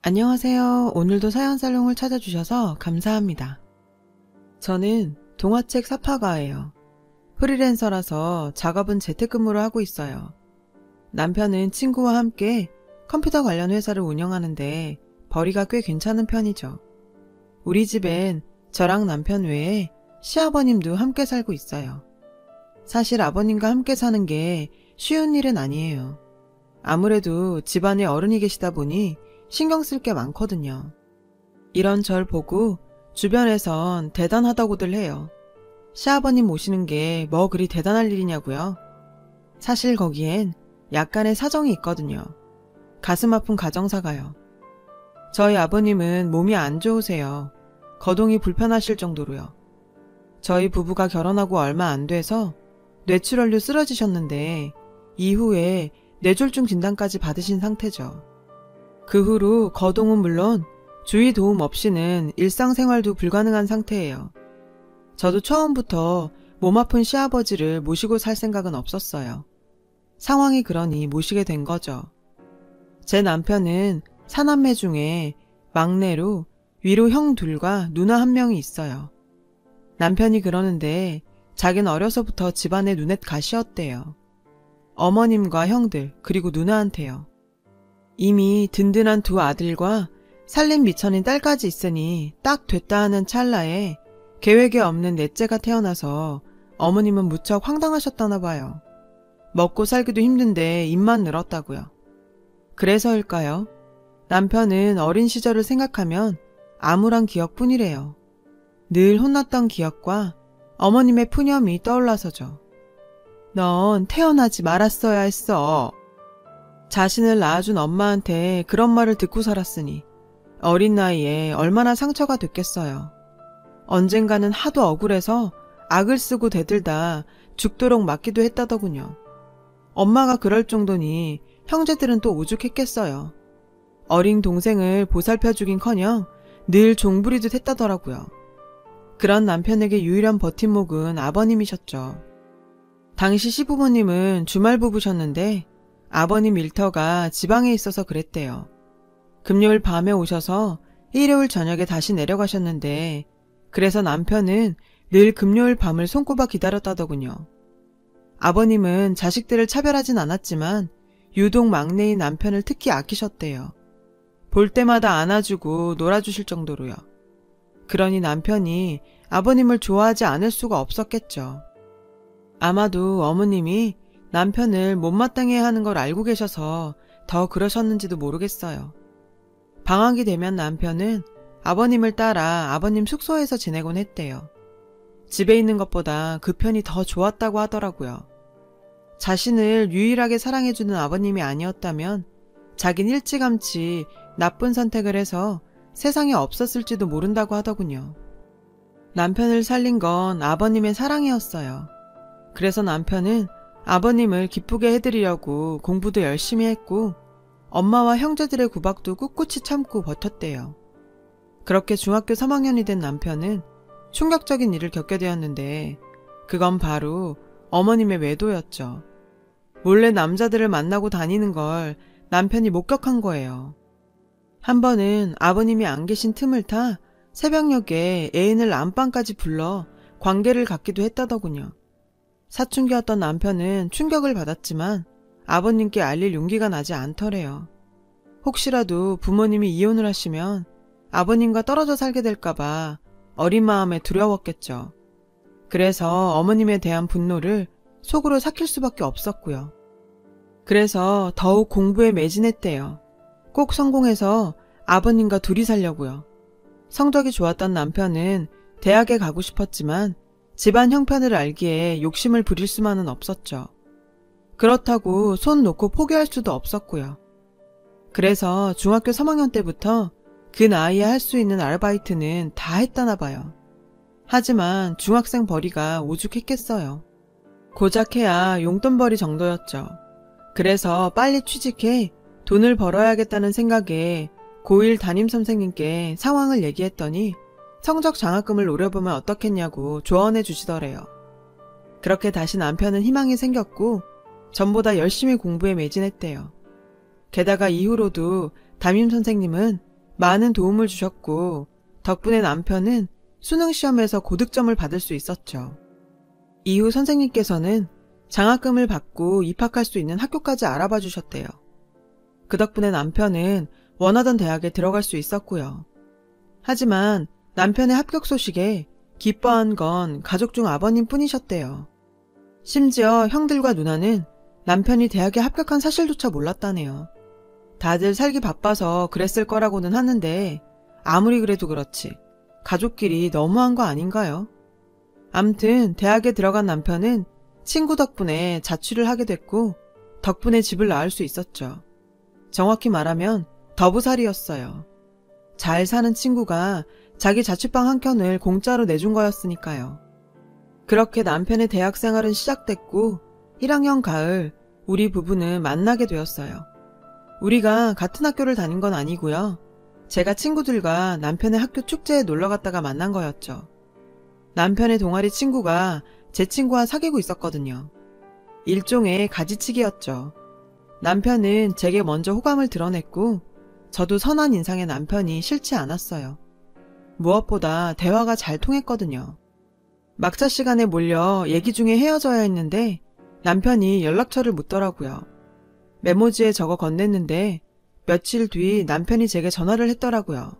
안녕하세요. 오늘도 사연살롱을 찾아주셔서 감사합니다. 저는 동화책 사파가예요. 프리랜서라서 작업은 재택근무를 하고 있어요. 남편은 친구와 함께 컴퓨터 관련 회사를 운영하는데 벌이가 꽤 괜찮은 편이죠. 우리 집엔 저랑 남편 외에 시아버님도 함께 살고 있어요. 사실 아버님과 함께 사는 게 쉬운 일은 아니에요. 아무래도 집안에 어른이 계시다 보니 신경 쓸 게 많거든요. 이런 절 보고 주변에선 대단하다고들 해요. 시아버님 모시는 게 뭐 그리 대단할 일이냐고요? 사실 거기엔 약간의 사정이 있거든요. 가슴 아픈 가정사가요. 저희 아버님은 몸이 안 좋으세요. 거동이 불편하실 정도로요. 저희 부부가 결혼하고 얼마 안 돼서 뇌출혈로 쓰러지셨는데 이후에 뇌졸중 진단까지 받으신 상태죠. 그 후로 거동은 물론 주위 도움 없이는 일상생활도 불가능한 상태예요. 저도 처음부터 몸 아픈 시아버지를 모시고 살 생각은 없었어요. 상황이 그러니 모시게 된 거죠. 제 남편은 사남매 중에 막내로 위로 형 둘과 누나 한 명이 있어요. 남편이 그러는데 자기는 어려서부터 집안의 눈엣 가시였대요. 어머님과 형들 그리고 누나한테요. 이미 든든한 두 아들과 살림 미천인 딸까지 있으니 딱 됐다 하는 찰나에 계획에 없는 넷째가 태어나서 어머님은 무척 황당하셨다나 봐요. 먹고 살기도 힘든데 입만 늘었다고요. 그래서일까요? 남편은 어린 시절을 생각하면 암울한 기억뿐이래요. 늘 혼났던 기억과 어머님의 푸념이 떠올라서죠. 넌 태어나지 말았어야 했어. 자신을 낳아준 엄마한테 그런 말을 듣고 살았으니 어린 나이에 얼마나 상처가 됐겠어요. 언젠가는 하도 억울해서 악을 쓰고 대들다 죽도록 맞기도 했다더군요. 엄마가 그럴 정도니 형제들은 또 오죽했겠어요. 어린 동생을 보살펴주긴커녕 늘 종부리듯 했다더라고요. 그런 남편에게 유일한 버팀목은 아버님이셨죠. 당시 시부모님은 주말 부부셨는데 아버님 일터가 지방에 있어서 그랬대요. 금요일 밤에 오셔서 일요일 저녁에 다시 내려가셨는데 그래서 남편은 늘 금요일 밤을 손꼽아 기다렸다더군요. 아버님은 자식들을 차별하진 않았지만 유독 막내인 남편을 특히 아끼셨대요. 볼 때마다 안아주고 놀아주실 정도로요. 그러니 남편이 아버님을 좋아하지 않을 수가 없었겠죠. 아마도 어머님이 남편을 못마땅해 하는 걸 알고 계셔서 더 그러셨는지도 모르겠어요. 방학이 되면 남편은 아버님을 따라 아버님 숙소에서 지내곤 했대요. 집에 있는 것보다 그 편이 더 좋았다고 하더라고요. 자신을 유일하게 사랑해주는 아버님이 아니었다면 자긴 일찌감치 나쁜 선택을 해서 세상에 없었을지도 모른다고 하더군요. 남편을 살린 건 아버님의 사랑이었어요. 그래서 남편은 아버님을 기쁘게 해드리려고 공부도 열심히 했고 엄마와 형제들의 구박도 꿋꿋이 참고 버텼대요. 그렇게 중학교 3학년이 된 남편은 충격적인 일을 겪게 되었는데 그건 바로 어머님의 외도였죠. 몰래 남자들을 만나고 다니는 걸 남편이 목격한 거예요. 한 번은 아버님이 안 계신 틈을 타 새벽녘에 애인을 안방까지 불러 관계를 갖기도 했다더군요. 사춘기였던 남편은 충격을 받았지만 아버님께 알릴 용기가 나지 않더래요. 혹시라도 부모님이 이혼을 하시면 아버님과 떨어져 살게 될까봐 어린 마음에 두려웠겠죠. 그래서 어머님에 대한 분노를 속으로 삭힐 수밖에 없었고요. 그래서 더욱 공부에 매진했대요. 꼭 성공해서 아버님과 둘이 살려고요. 성적이 좋았던 남편은 대학에 가고 싶었지만 집안 형편을 알기에 욕심을 부릴 수만은 없었죠. 그렇다고 손 놓고 포기할 수도 없었고요. 그래서 중학교 3학년 때부터 그 나이에 할 수 있는 아르바이트는 다 했다나 봐요. 하지만 중학생 벌이가 오죽했겠어요. 고작 해야 용돈벌이 정도였죠. 그래서 빨리 취직해 돈을 벌어야겠다는 생각에 고1 담임선생님께 상황을 얘기했더니 성적 장학금을 노려보면 어떻겠냐고 조언해 주시더래요. 그렇게 다시 남편은 희망이 생겼고 전보다 열심히 공부에 매진했대요. 게다가 이후로도 담임선생님은 많은 도움을 주셨고 덕분에 남편은 수능 시험에서 고득점을 받을 수 있었죠. 이후 선생님께서는 장학금을 받고 입학할 수 있는 학교까지 알아봐 주셨대요. 그 덕분에 남편은 원하던 대학에 들어갈 수 있었고요. 하지만 남편의 합격 소식에 기뻐한 건 가족 중 아버님 뿐이셨대요. 심지어 형들과 누나는 남편이 대학에 합격한 사실조차 몰랐다네요. 다들 살기 바빠서 그랬을 거라고는 하는데 아무리 그래도 그렇지 가족끼리 너무한 거 아닌가요? 암튼 대학에 들어간 남편은 친구 덕분에 자취를 하게 됐고 덕분에 집을 나을 수 있었죠. 정확히 말하면 더부살이였어요. 잘 사는 친구가 자기 자취방 한 켠을 공짜로 내준 거였으니까요. 그렇게 남편의 대학 생활은 시작됐고 1학년 가을 우리 부부는 만나게 되었어요. 우리가 같은 학교를 다닌 건 아니고요. 제가 친구들과 남편의 학교 축제에 놀러 갔다가 만난 거였죠. 남편의 동아리 친구가 제 친구와 사귀고 있었거든요. 일종의 가지치기였죠. 남편은 제게 먼저 호감을 드러냈고 저도 선한 인상의 남편이 싫지 않았어요. 무엇보다 대화가 잘 통했거든요. 막차 시간에 몰려 얘기 중에 헤어져야 했는데 남편이 연락처를 묻더라고요. 메모지에 적어 건넸는데 며칠 뒤 남편이 제게 전화를 했더라고요.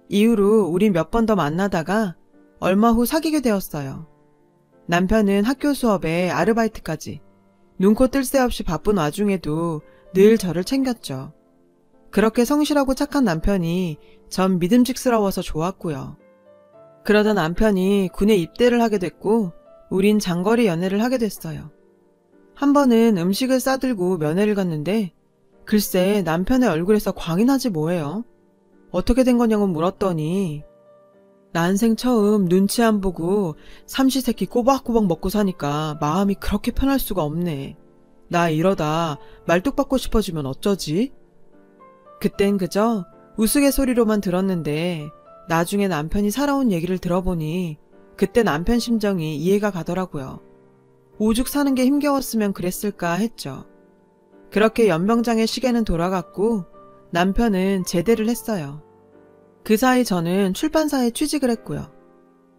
이후로 우린 몇 번 더 만나다가 얼마 후 사귀게 되었어요. 남편은 학교 수업에 아르바이트까지 눈코 뜰 새 없이 바쁜 와중에도 늘 저를 챙겼죠. 그렇게 성실하고 착한 남편이 전 믿음직스러워서 좋았고요. 그러다 남편이 군에 입대를 하게 됐고 우린 장거리 연애를 하게 됐어요. 한 번은 음식을 싸들고 면회를 갔는데 글쎄 남편의 얼굴에서 광이 나지 뭐예요. 어떻게 된 거냐고 물었더니 난생 처음 눈치 안 보고 삼시세끼 꼬박꼬박 먹고 사니까 마음이 그렇게 편할 수가 없네. 나 이러다 말뚝 박고 싶어지면 어쩌지? 그땐 그저 우스갯소리로만 들었는데 나중에 남편이 살아온 얘기를 들어보니 그때 남편 심정이 이해가 가더라고요. 오죽 사는 게 힘겨웠으면 그랬을까 했죠. 그렇게 연병장의 시계는 돌아갔고 남편은 제대를 했어요. 그 사이 저는 출판사에 취직을 했고요.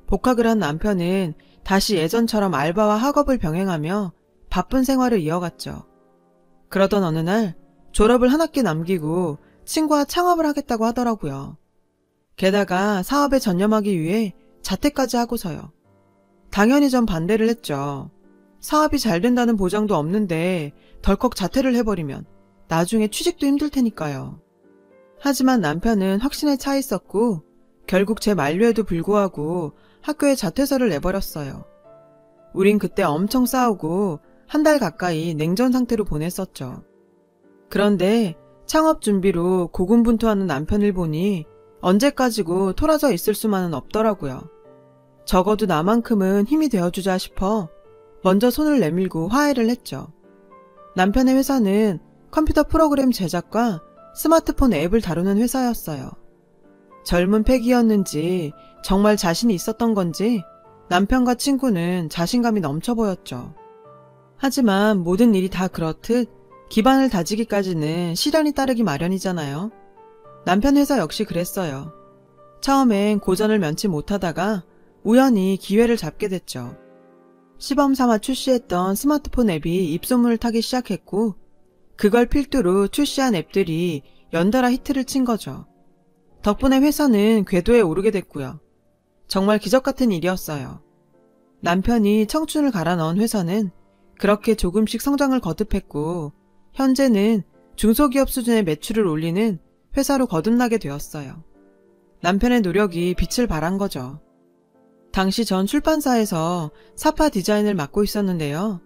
복학을 한 남편은 다시 예전처럼 알바와 학업을 병행하며 바쁜 생활을 이어갔죠. 그러던 어느 날 졸업을 한 학기 남기고 친구와 창업을 하겠다고 하더라고요. 게다가 사업에 전념하기 위해 자퇴까지 하고서요. 당연히 전 반대를 했죠. 사업이 잘 된다는 보장도 없는데 덜컥 자퇴를 해버리면 나중에 취직도 힘들 테니까요. 하지만 남편은 확신에 차 있었고 결국 제 만류에도 불구하고 학교에 자퇴서를 내버렸어요. 우린 그때 엄청 싸우고 한 달 가까이 냉전 상태로 보냈었죠. 그런데 창업 준비로 고군분투하는 남편을 보니 언제까지고 토라져 있을 수만은 없더라고요. 적어도 나만큼은 힘이 되어주자 싶어 먼저 손을 내밀고 화해를 했죠. 남편의 회사는 컴퓨터 프로그램 제작과 스마트폰 앱을 다루는 회사였어요. 젊은 패기였는지 정말 자신이 있었던 건지 남편과 친구는 자신감이 넘쳐 보였죠. 하지만 모든 일이 다 그렇듯 기반을 다지기까지는 시련이 따르기 마련이잖아요. 남편 회사 역시 그랬어요. 처음엔 고전을 면치 못하다가 우연히 기회를 잡게 됐죠. 시범 삼아 출시했던 스마트폰 앱이 입소문을 타기 시작했고 그걸 필두로 출시한 앱들이 연달아 히트를 친 거죠. 덕분에 회사는 궤도에 오르게 됐고요. 정말 기적 같은 일이었어요. 남편이 청춘을 갈아 넣은 회사는 그렇게 조금씩 성장을 거듭했고 현재는 중소기업 수준의 매출을 올리는 회사로 거듭나게 되었어요. 남편의 노력이 빛을 발한 거죠. 당시 전 출판사에서 사파 디자인을 맡고 있었는데요.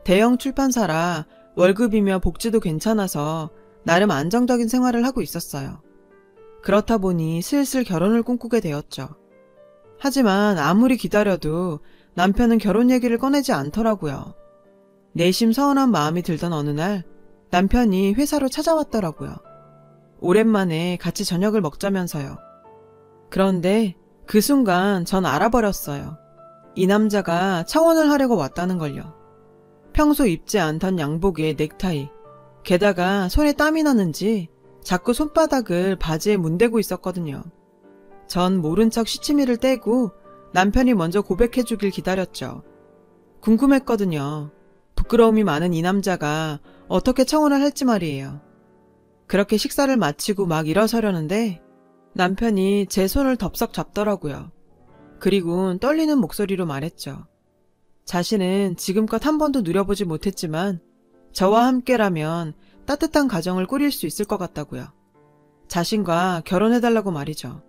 대형 출판사라 월급이며 복지도 괜찮아서 나름 안정적인 생활을 하고 있었어요. 그렇다 보니 슬슬 결혼을 꿈꾸게 되었죠. 하지만 아무리 기다려도 남편은 결혼 얘기를 꺼내지 않더라고요. 내심 서운한 마음이 들던 어느 날 남편이 회사로 찾아왔더라고요. 오랜만에 같이 저녁을 먹자면서요. 그런데 그 순간 전 알아버렸어요. 이 남자가 청혼을 하려고 왔다는 걸요. 평소 입지 않던 양복에 넥타이, 게다가 손에 땀이 나는지 자꾸 손바닥을 바지에 문대고 있었거든요. 전 모른 척 시치미를 떼고 남편이 먼저 고백해주길 기다렸죠. 궁금했거든요. 부끄러움이 많은 이 남자가 어떻게 청혼을 할지 말이에요. 그렇게 식사를 마치고 막 일어서려는데 남편이 제 손을 덥석 잡더라고요. 그리고 떨리는 목소리로 말했죠. 자신은 지금껏 한 번도 누려보지 못했지만 저와 함께라면 따뜻한 가정을 꾸릴 수 있을 것 같다고요. 자신과 결혼해달라고 말이죠.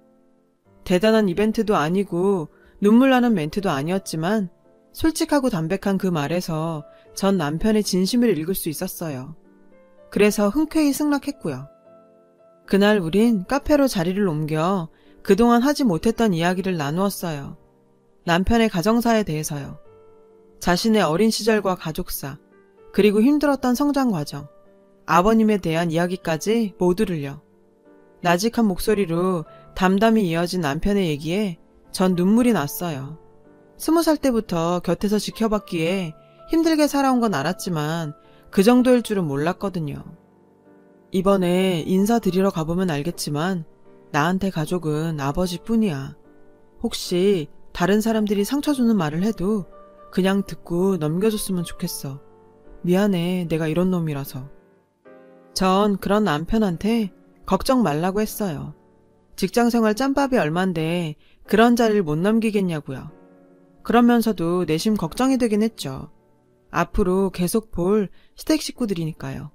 대단한 이벤트도 아니고 눈물 나는 멘트도 아니었지만 솔직하고 담백한 그 말에서 전 남편의 진심을 읽을 수 있었어요. 그래서 흔쾌히 승낙했고요. 그날 우린 카페로 자리를 옮겨 그동안 하지 못했던 이야기를 나누었어요. 남편의 가정사에 대해서요. 자신의 어린 시절과 가족사, 그리고 힘들었던 성장 과정, 아버님에 대한 이야기까지 모두를요. 나직한 목소리로 담담히 이어진 남편의 얘기에 전 눈물이 났어요. 20살 때부터 곁에서 지켜봤기에 힘들게 살아온 건 알았지만 그 정도일 줄은 몰랐거든요. 이번에 인사드리러 가보면 알겠지만 나한테 가족은 아버지뿐이야. 혹시 다른 사람들이 상처 주는 말을 해도 그냥 듣고 넘겨줬으면 좋겠어. 미안해, 내가 이런 놈이라서. 전 그런 남편한테 걱정 말라고 했어요. 직장생활 짬밥이 얼만데 그런 자리를 못 넘기겠냐고요. 그러면서도 내심 걱정이 되긴 했죠. 앞으로 계속 볼 시댁 식구들이니까요.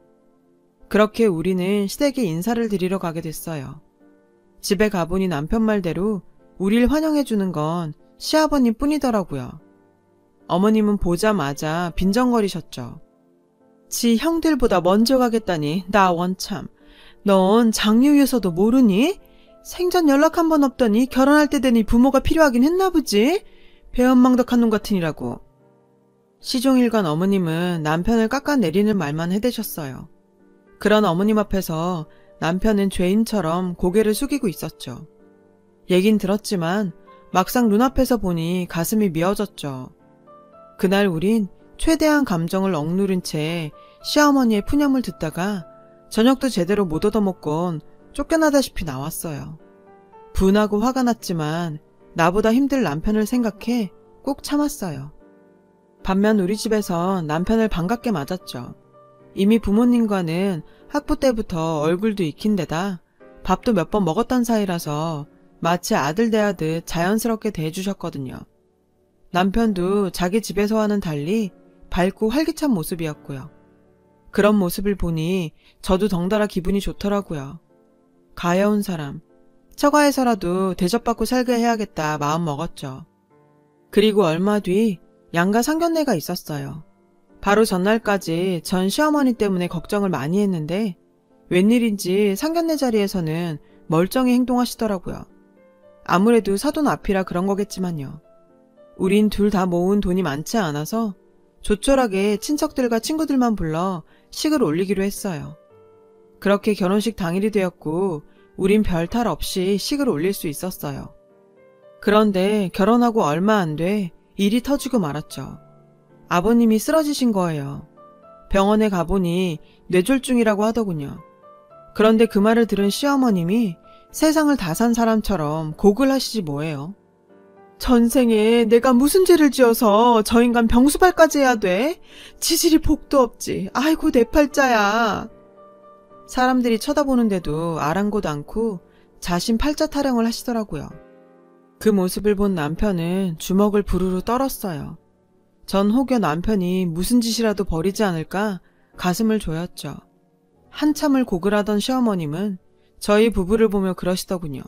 그렇게 우리는 시댁에 인사를 드리러 가게 됐어요. 집에 가보니 남편 말대로 우릴 환영해주는 건 시아버님 뿐이더라고요. 어머님은 보자마자 빈정거리셨죠. 지 형들보다 먼저 가겠다니 나 원참. 넌 장유유서도 모르니? 생전 연락 한 번 없더니 결혼할 때 되니 부모가 필요하긴 했나 보지? 배은망덕한 놈 같으니라고. 시종일관 어머님은 남편을 깎아내리는 말만 해대셨어요. 그런 어머님 앞에서 남편은 죄인처럼 고개를 숙이고 있었죠. 얘긴 들었지만 막상 눈앞에서 보니 가슴이 미어졌죠. 그날 우린 최대한 감정을 억누른 채 시어머니의 푸념을 듣다가 저녁도 제대로 못 얻어먹곤 쫓겨나다시피 나왔어요. 분하고 화가 났지만 나보다 힘들 남편을 생각해 꼭 참았어요. 반면 우리 집에서 남편을 반갑게 맞았죠. 이미 부모님과는 학부 때부터 얼굴도 익힌 데다 밥도 몇 번 먹었던 사이라서 마치 아들 대하듯 자연스럽게 대해주셨거든요. 남편도 자기 집에서와는 달리 밝고 활기찬 모습이었고요. 그런 모습을 보니 저도 덩달아 기분이 좋더라고요. 가여운 사람, 처가에서라도 대접받고 살게 해야겠다 마음 먹었죠. 그리고 얼마 뒤 양가 상견례가 있었어요. 바로 전날까지 전 시어머니 때문에 걱정을 많이 했는데 웬일인지 상견례 자리에서는 멀쩡히 행동하시더라고요. 아무래도 사돈 앞이라 그런 거겠지만요. 우린 둘 다 모은 돈이 많지 않아서 조촐하게 친척들과 친구들만 불러 식을 올리기로 했어요. 그렇게 결혼식 당일이 되었고 우린 별탈 없이 식을 올릴 수 있었어요. 그런데 결혼하고 얼마 안 돼 일이 터지고 말았죠. 아버님이 쓰러지신 거예요. 병원에 가보니 뇌졸중이라고 하더군요. 그런데 그 말을 들은 시어머님이 세상을 다 산 사람처럼 곡을 하시지 뭐예요. 전생에 내가 무슨 죄를 지어서 저 인간 병수발까지 해야 돼? 지질이 복도 없지. 아이고 내 팔자야. 사람들이 쳐다보는데도 아랑곳 않고 자신 팔자 타령을 하시더라고요. 그 모습을 본 남편은 주먹을 부르르 떨었어요. 전 혹여 남편이 무슨 짓이라도 벌이지 않을까 가슴을 조였죠. 한참을 고글하던 시어머님은 저희 부부를 보며 그러시더군요.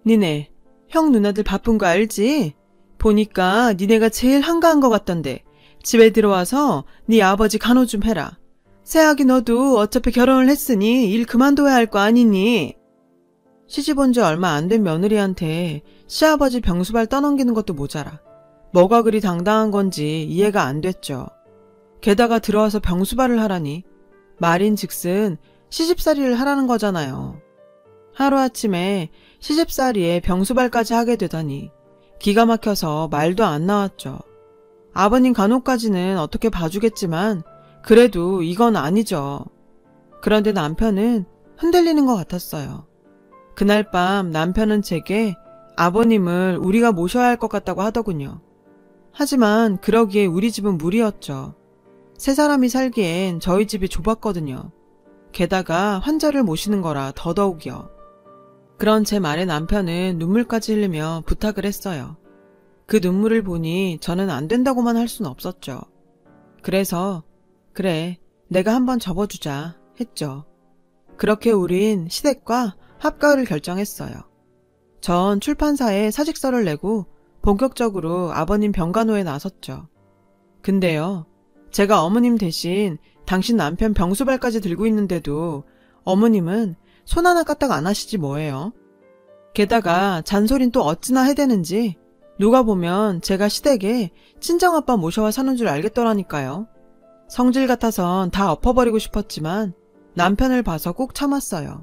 니네 형 누나들 바쁜 거 알지? 보니까 니네가 제일 한가한 거 같던데 집에 들어와서 네 아버지 간호 좀 해라. 새아기 너도 어차피 결혼을 했으니 일 그만둬야 할 거 아니니? 시집 온 지 얼마 안 된 며느리한테 시아버지 병수발 떠넘기는 것도 모자라. 뭐가 그리 당당한 건지 이해가 안 됐죠. 게다가 들어와서 병수발을 하라니 말인즉슨 시집살이를 하라는 거잖아요. 하루아침에 시집살이에 병수발까지 하게 되다니 기가 막혀서 말도 안 나왔죠. 아버님 간호까지는 어떻게 봐주겠지만 그래도 이건 아니죠. 그런데 남편은 흔들리는 것 같았어요. 그날 밤 남편은 제게 아버님을 우리가 모셔야 할 것 같다고 하더군요. 하지만 그러기에 우리 집은 무리였죠. 세 사람이 살기엔 저희 집이 좁았거든요. 게다가 환자를 모시는 거라 더더욱이요. 그런 제 말에 남편은 눈물까지 흘리며 부탁을 했어요. 그 눈물을 보니 저는 안 된다고만 할 수는 없었죠. 그래서 그래, 내가 한번 접어주자 했죠. 그렇게 우린 시댁과 합가를 결정했어요. 전 출판사에 사직서를 내고 본격적으로 아버님 병간호에 나섰죠. 근데요, 제가 어머님 대신 당신 남편 병수발까지 들고 있는데도 어머님은 손 하나 까딱 안 하시지 뭐예요. 게다가 잔소린 또 어찌나 해대는지 누가 보면 제가 시댁에 친정아빠 모셔와 사는 줄 알겠더라니까요. 성질 같아선 다 엎어버리고 싶었지만 남편을 봐서 꼭 참았어요.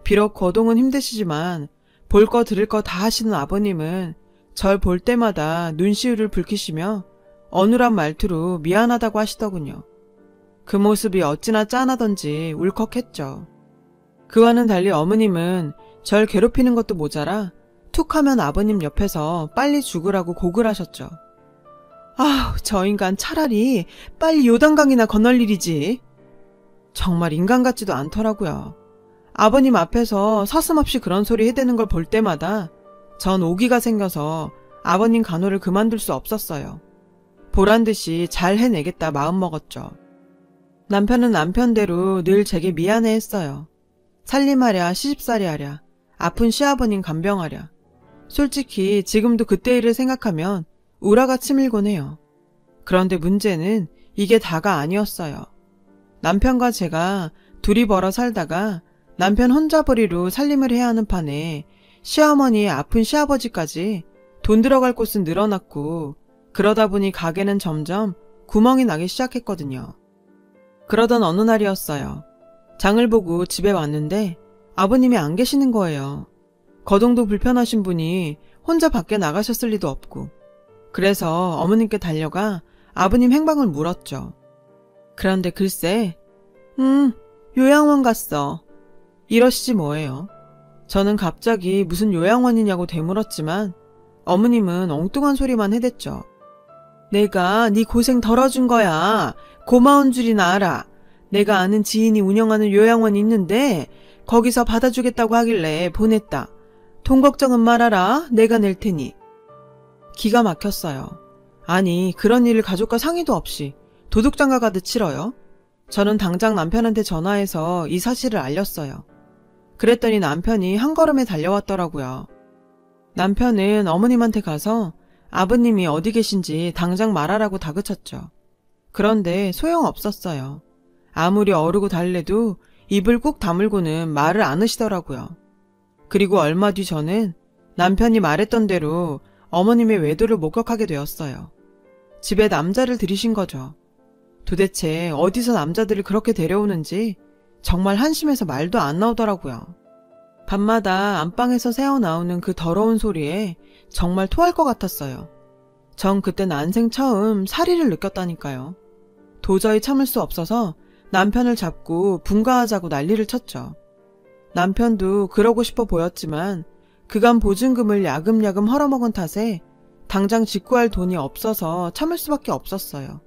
비록 거동은 힘드시지만 볼 거 들을 거 다 하시는 아버님은 절 볼 때마다 눈시울을 붉히시며 어눌한 말투로 미안하다고 하시더군요. 그 모습이 어찌나 짠하던지 울컥했죠. 그와는 달리 어머님은 절 괴롭히는 것도 모자라 툭 하면 아버님 옆에서 빨리 죽으라고 곡을 하셨죠. 아우, 저 인간 차라리 빨리 요단강이나 건널 일이지. 정말 인간 같지도 않더라고요. 아버님 앞에서 서슴없이 그런 소리 해대는 걸 볼 때마다 전 오기가 생겨서 아버님 간호를 그만둘 수 없었어요. 보란듯이 잘 해내겠다 마음먹었죠. 남편은 남편대로 늘 제게 미안해했어요. 살림하랴 시집살이 하랴 아픈 시아버님 간병하랴. 솔직히 지금도 그때 일을 생각하면 우라가 치밀곤 해요. 그런데 문제는 이게 다가 아니었어요. 남편과 제가 둘이 벌어 살다가 남편 혼자벌이로 살림을 해야 하는 판에 시어머니의 아픈 시아버지까지 돈 들어갈 곳은 늘어났고 그러다 보니 가게는 점점 구멍이 나기 시작했거든요. 그러던 어느 날이었어요. 장을 보고 집에 왔는데 아버님이 안 계시는 거예요. 거동도 불편하신 분이 혼자 밖에 나가셨을 리도 없고. 그래서 어머님께 달려가 아버님 행방을 물었죠. 그런데 글쎄, 요양원 갔어. 이러시지 뭐예요. 저는 갑자기 무슨 요양원이냐고 되물었지만 어머님은 엉뚱한 소리만 해댔죠. 내가 네 고생 덜어준 거야. 고마운 줄이나 알아. 내가 아는 지인이 운영하는 요양원이 있는데 거기서 받아주겠다고 하길래 보냈다. 돈 걱정은 말아라. 내가 낼 테니. 기가 막혔어요. 아니, 그런 일을 가족과 상의도 없이 도둑장가 가듯 치러요? 저는 당장 남편한테 전화해서 이 사실을 알렸어요. 그랬더니 남편이 한 걸음에 달려왔더라고요. 남편은 어머님한테 가서 아버님이 어디 계신지 당장 말하라고 다그쳤죠. 그런데 소용없었어요. 아무리 어르고 달래도 입을 꾹 다물고는 말을 안 하시더라고요. 그리고 얼마 뒤 저는 남편이 말했던 대로 어머님의 외도를 목격하게 되었어요. 집에 남자를 들이신 거죠. 도대체 어디서 남자들을 그렇게 데려오는지 정말 한심해서 말도 안 나오더라고요. 밤마다 안방에서 새어나오는 그 더러운 소리에 정말 토할 것 같았어요. 전 그때 난생 처음 사리를 느꼈다니까요. 도저히 참을 수 없어서 남편을 잡고 분가하자고 난리를 쳤죠. 남편도 그러고 싶어 보였지만 그간 보증금을 야금야금 헐어먹은 탓에 당장 직구할 돈이 없어서 참을 수밖에 없었어요.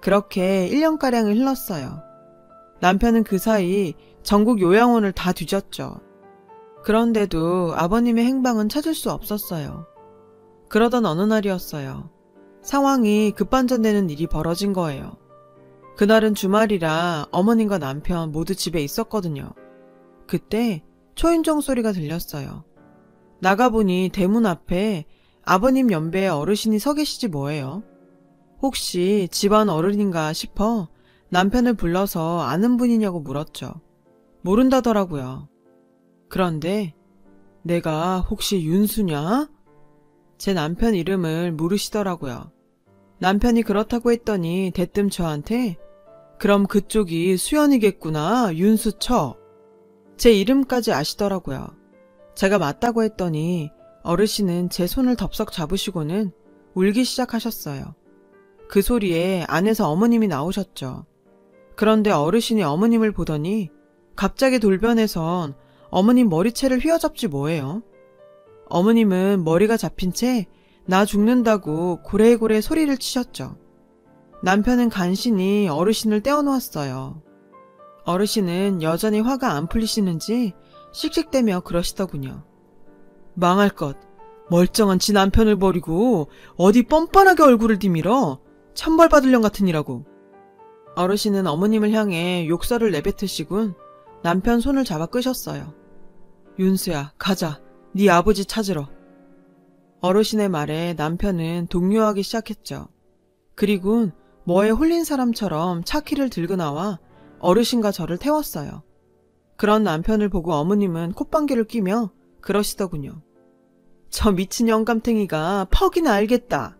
그렇게 1년가량이 흘렀어요. 남편은 그 사이 전국 요양원을 다 뒤졌죠. 그런데도 아버님의 행방은 찾을 수 없었어요. 그러던 어느 날이었어요. 상황이 급반전되는 일이 벌어진 거예요. 그날은 주말이라 어머님과 남편 모두 집에 있었거든요. 그때 초인종 소리가 들렸어요. 나가보니 대문 앞에 아버님 연배의 어르신이 서 계시지 뭐예요. 혹시 집안 어른인가 싶어 남편을 불러서 아는 분이냐고 물었죠. 모른다더라고요. 그런데 내가 혹시 윤수냐? 제 남편 이름을 물으시더라고요. 남편이 그렇다고 했더니 대뜸 저한테 그럼 그쪽이 수연이겠구나, 윤수 쳐. 제 이름까지 아시더라고요. 제가 맞다고 했더니 어르신은 제 손을 덥석 잡으시고는 울기 시작하셨어요. 그 소리에 안에서 어머님이 나오셨죠. 그런데 어르신이 어머님을 보더니 갑자기 돌변해선 어머님 머리채를 휘어잡지 뭐예요? 어머님은 머리가 잡힌 채 나 죽는다고 고래고래 소리를 치셨죠. 남편은 간신히 어르신을 떼어놓았어요. 어르신은 여전히 화가 안 풀리시는지 씩씩대며 그러시더군요. 망할 것, 멀쩡한 지 남편을 버리고 어디 뻔뻔하게 얼굴을 디밀어. 천벌받을 년 같은 이라고. 어르신은 어머님을 향해 욕설을 내뱉으시군 남편 손을 잡아 끄셨어요. 윤수야, 가자. 네 아버지 찾으러. 어르신의 말에 남편은 동요하기 시작했죠. 그리곤 뭐에 홀린 사람처럼 차키를 들고 나와 어르신과 저를 태웠어요. 그런 남편을 보고 어머님은 콧방귀를 뀌며 그러시더군요. 저 미친 영감탱이가 퍽이나 알겠다.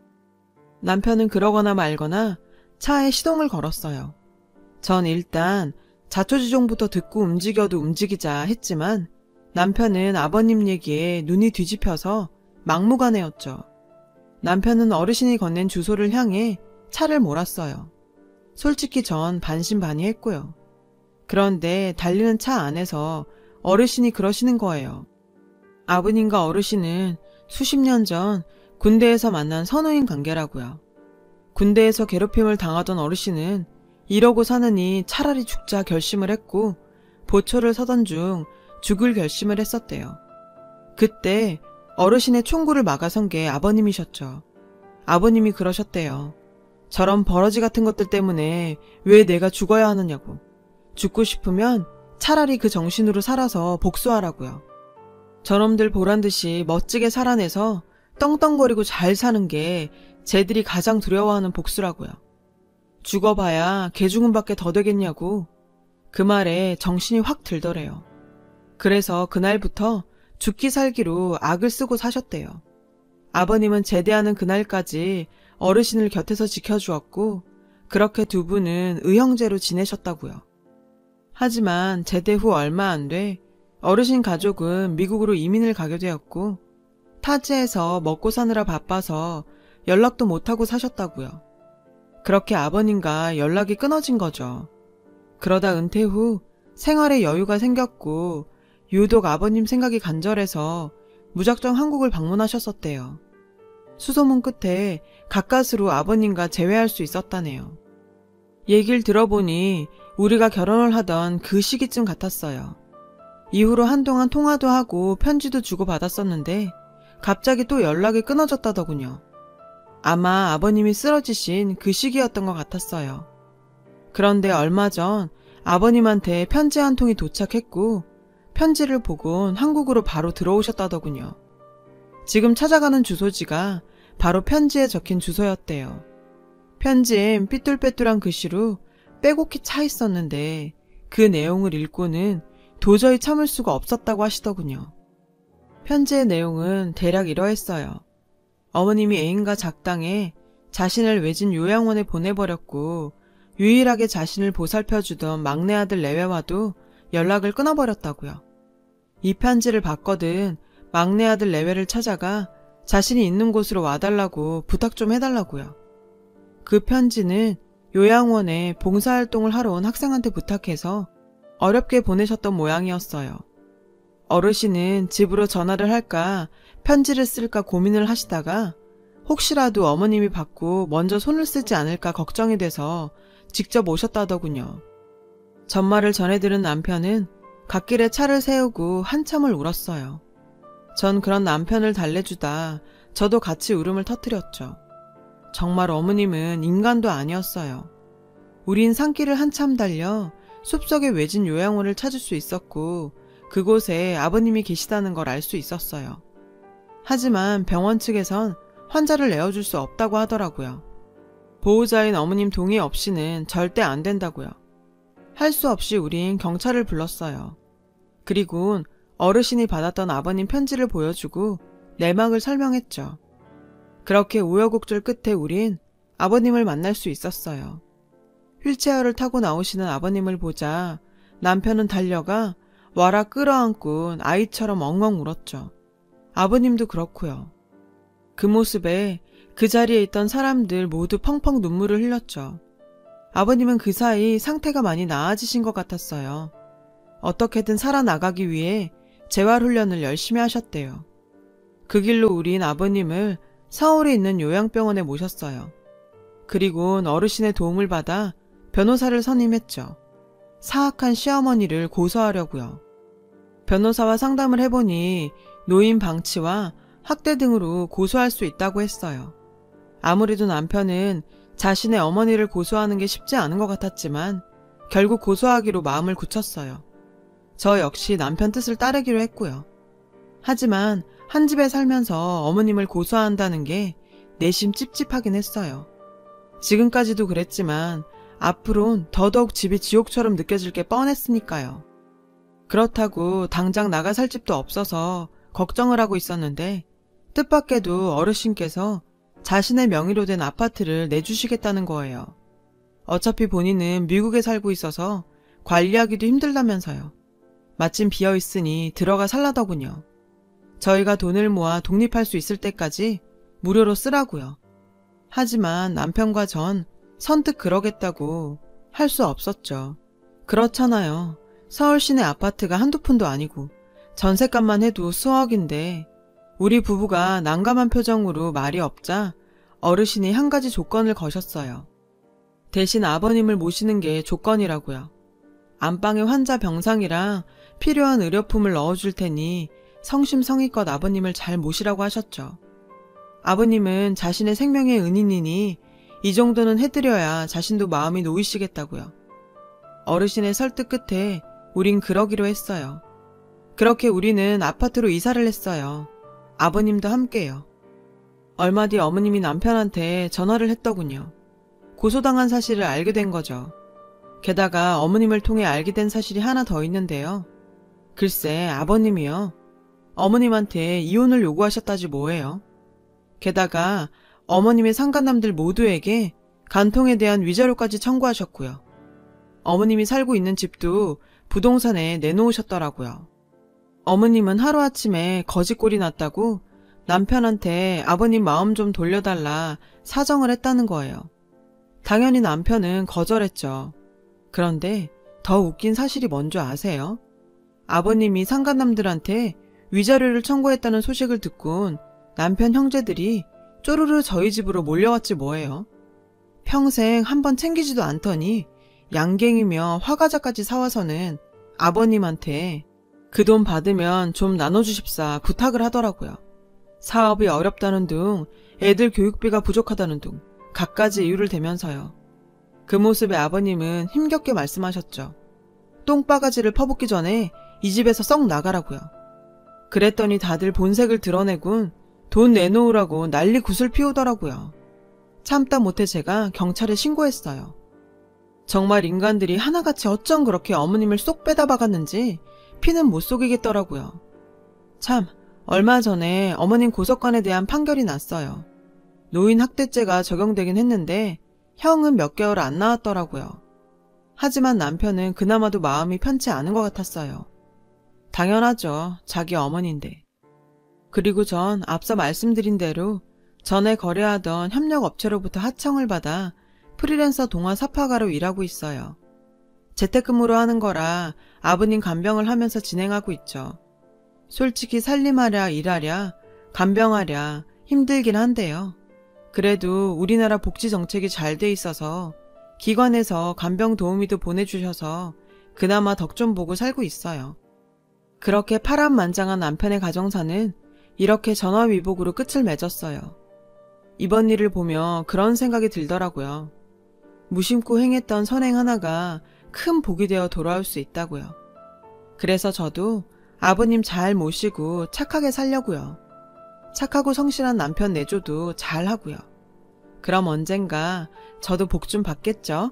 남편은 그러거나 말거나 차에 시동을 걸었어요. 전 일단 자초지종부터 듣고 움직여도 움직이자 했지만 남편은 아버님 얘기에 눈이 뒤집혀서 막무가내였죠. 남편은 어르신이 건넨 주소를 향해 차를 몰았어요. 솔직히 전 반신반의했고요. 그런데 달리는 차 안에서 어르신이 그러시는 거예요. 아버님과 어르신은 수십 년 전 군대에서 만난 선후인 관계라고요. 군대에서 괴롭힘을 당하던 어르신은 이러고 사느니 차라리 죽자 결심을 했고 보초를 서던 중 죽을 결심을 했었대요. 그때 어르신의 총구를 막아선 게 아버님이셨죠. 아버님이 그러셨대요. 저런 버러지 같은 것들 때문에 왜 내가 죽어야 하느냐고. 죽고 싶으면 차라리 그 정신으로 살아서 복수하라고요. 저놈들 보란듯이 멋지게 살아내서 떵떵거리고 잘 사는 게 쟤들이 가장 두려워하는 복수라고요. 죽어봐야 개죽음밖에 더 되겠냐고. 그 말에 정신이 확 들더래요. 그래서 그날부터 죽기 살기로 악을 쓰고 사셨대요. 아버님은 제대하는 그날까지 어르신을 곁에서 지켜주었고 그렇게 두 분은 의형제로 지내셨다고요. 하지만 제대 후 얼마 안 돼 어르신 가족은 미국으로 이민을 가게 되었고 타지에서 먹고 사느라 바빠서 연락도 못하고 사셨다고요. 그렇게 아버님과 연락이 끊어진 거죠. 그러다 은퇴 후 생활에 여유가 생겼고 유독 아버님 생각이 간절해서 무작정 한국을 방문하셨었대요. 수소문 끝에 가까스로 아버님과 재회할 수 있었다네요. 얘기를 들어보니 우리가 결혼을 하던 그 시기쯤 같았어요. 이후로 한동안 통화도 하고 편지도 주고받았었는데 갑자기 또 연락이 끊어졌다더군요. 아마 아버님이 쓰러지신 그 시기였던 것 같았어요. 그런데 얼마 전 아버님한테 편지 한 통이 도착했고 편지를 보곤 한국으로 바로 들어오셨다더군요. 지금 찾아가는 주소지가 바로 편지에 적힌 주소였대요. 편지엔 삐뚤빼뚤한 글씨로 빼곡히 차 있었는데 그 내용을 읽고는 도저히 참을 수가 없었다고 하시더군요. 편지의 내용은 대략 이러했어요. 어머님이 애인과 작당해 자신을 외진 요양원에 보내버렸고 유일하게 자신을 보살펴주던 막내 아들 내외와도 연락을 끊어버렸다고요. 이 편지를 받거든 막내 아들 내외를 찾아가 자신이 있는 곳으로 와달라고 부탁 좀 해달라고요. 그 편지는 요양원에 봉사활동을 하러 온 학생한테 부탁해서 어렵게 보내셨던 모양이었어요. 어르신은 집으로 전화를 할까 편지를 쓸까 고민을 하시다가 혹시라도 어머님이 받고 먼저 손을 쓰지 않을까 걱정이 돼서 직접 오셨다더군요. 전말을 전해들은 남편은 갓길에 차를 세우고 한참을 울었어요. 전 그런 남편을 달래주다 저도 같이 울음을 터뜨렸죠. 정말 어머님은 인간도 아니었어요. 우린 산길을 한참 달려 숲속의 외진 요양원을 찾을 수 있었고 그곳에 아버님이 계시다는 걸 알 수 있었어요. 하지만 병원 측에선 환자를 내어줄 수 없다고 하더라고요. 보호자인 어머님 동의 없이는 절대 안 된다고요. 할 수 없이 우린 경찰을 불렀어요. 그리곤 어르신이 받았던 아버님 편지를 보여주고 내막을 설명했죠. 그렇게 우여곡절 끝에 우린 아버님을 만날 수 있었어요. 휠체어를 타고 나오시는 아버님을 보자 남편은 달려가 와라 끌어안고 아이처럼 엉엉 울었죠. 아버님도 그렇고요. 그 모습에 그 자리에 있던 사람들 모두 펑펑 눈물을 흘렸죠. 아버님은 그 사이 상태가 많이 나아지신 것 같았어요. 어떻게든 살아나가기 위해 재활훈련을 열심히 하셨대요. 그 길로 우린 아버님을 서울에 있는 요양병원에 모셨어요. 그리곤 어르신의 도움을 받아 변호사를 선임했죠. 사악한 시어머니를 고소하려고요. 변호사와 상담을 해보니 노인 방치와 학대 등으로 고소할 수 있다고 했어요. 아무래도 남편은 자신의 어머니를 고소하는 게 쉽지 않은 것 같았지만 결국 고소하기로 마음을 굳혔어요. 저 역시 남편 뜻을 따르기로 했고요. 하지만 한 집에 살면서 어머님을 고소한다는 게 내심 찝찝하긴 했어요. 지금까지도 그랬지만 앞으론 더더욱 집이 지옥처럼 느껴질 게 뻔했으니까요. 그렇다고 당장 나가 살 집도 없어서 걱정을 하고 있었는데 뜻밖에도 어르신께서 자신의 명의로 된 아파트를 내주시겠다는 거예요. 어차피 본인은 미국에 살고 있어서 관리하기도 힘들다면서요. 마침 비어있으니 들어가 살라더군요. 저희가 돈을 모아 독립할 수 있을 때까지 무료로 쓰라고요. 하지만 남편과 전 선뜻 그러겠다고 할 수 없었죠. 그렇잖아요. 서울 시내 아파트가 한두 푼도 아니고 전셋값만 해도 수억인데 우리 부부가 난감한 표정으로 말이 없자 어르신이 한 가지 조건을 거셨어요. 대신 아버님을 모시는 게 조건이라고요. 안방에 환자 병상이랑 필요한 의료품을 넣어줄 테니 성심성의껏 아버님을 잘 모시라고 하셨죠. 아버님은 자신의 생명의 은인이니 이 정도는 해드려야 자신도 마음이 놓이시겠다고요. 어르신의 설득 끝에 우린 그러기로 했어요. 그렇게 우리는 아파트로 이사를 했어요. 아버님도 함께요. 얼마 뒤 어머님이 남편한테 전화를 했더군요. 고소당한 사실을 알게 된 거죠. 게다가 어머님을 통해 알게 된 사실이 하나 더 있는데요. 글쎄 아버님이요. 어머님한테 이혼을 요구하셨다지 뭐예요. 게다가 어머님의 상간남들 모두에게 간통에 대한 위자료까지 청구하셨고요. 어머님이 살고 있는 집도 부동산에 내놓으셨더라고요. 어머님은 하루아침에 거지꼴이 났다고 남편한테 아버님 마음 좀 돌려달라 사정을 했다는 거예요. 당연히 남편은 거절했죠. 그런데 더 웃긴 사실이 뭔지 아세요? 아버님이 상간남들한테 위자료를 청구했다는 소식을 듣곤 남편 형제들이 쪼르르 저희 집으로 몰려왔지 뭐예요. 평생 한번 챙기지도 않더니 양갱이며 화과자까지 사와서는 아버님한테 그 돈 받으면 좀 나눠주십사 부탁을 하더라고요. 사업이 어렵다는 둥, 애들 교육비가 부족하다는 둥 갖가지 이유를 대면서요. 그 모습에 아버님은 힘겹게 말씀하셨죠. 똥바가지를 퍼붓기 전에 이 집에서 썩 나가라고요. 그랬더니 다들 본색을 드러내군 돈 내놓으라고 난리 굿을 피우더라고요. 참다 못해 제가 경찰에 신고했어요. 정말 인간들이 하나같이 어쩜 그렇게 어머님을 쏙 빼다 박았는지 피는 못 속이겠더라고요. 참, 얼마 전에 어머님 고소건에 대한 판결이 났어요. 노인 학대죄가 적용되긴 했는데 형은 몇 개월 안 나왔더라고요. 하지만 남편은 그나마도 마음이 편치 않은 것 같았어요. 당연하죠. 자기 어머니인데. 그리고 전 앞서 말씀드린 대로 전에 거래하던 협력업체로부터 하청을 받아 프리랜서 동화 사파가로 일하고 있어요. 재택근무로 하는 거라 아버님 간병을 하면서 진행하고 있죠. 솔직히 살림하랴 일하랴 간병하랴 힘들긴 한데요. 그래도 우리나라 복지 정책이 잘 돼 있어서 기관에서 간병 도우미도 보내주셔서 그나마 덕 좀 보고 살고 있어요. 그렇게 파란만장한 남편의 가정사는 이렇게 전화위복으로 끝을 맺었어요. 이번 일을 보며 그런 생각이 들더라고요. 무심코 행했던 선행 하나가 큰 복이 되어 돌아올 수 있다고요. 그래서 저도 아버님 잘 모시고 착하게 살려고요. 착하고 성실한 남편 내조도 잘 하고요. 그럼 언젠가 저도 복 좀 받겠죠?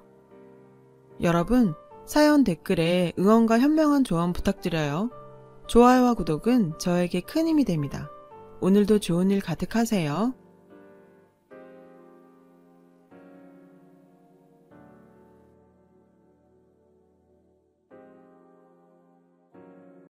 여러분, 사연 댓글에 응원과 현명한 조언 부탁드려요. 좋아요와 구독은 저에게 큰 힘이 됩니다. 오늘도 좋은 일 가득하세요.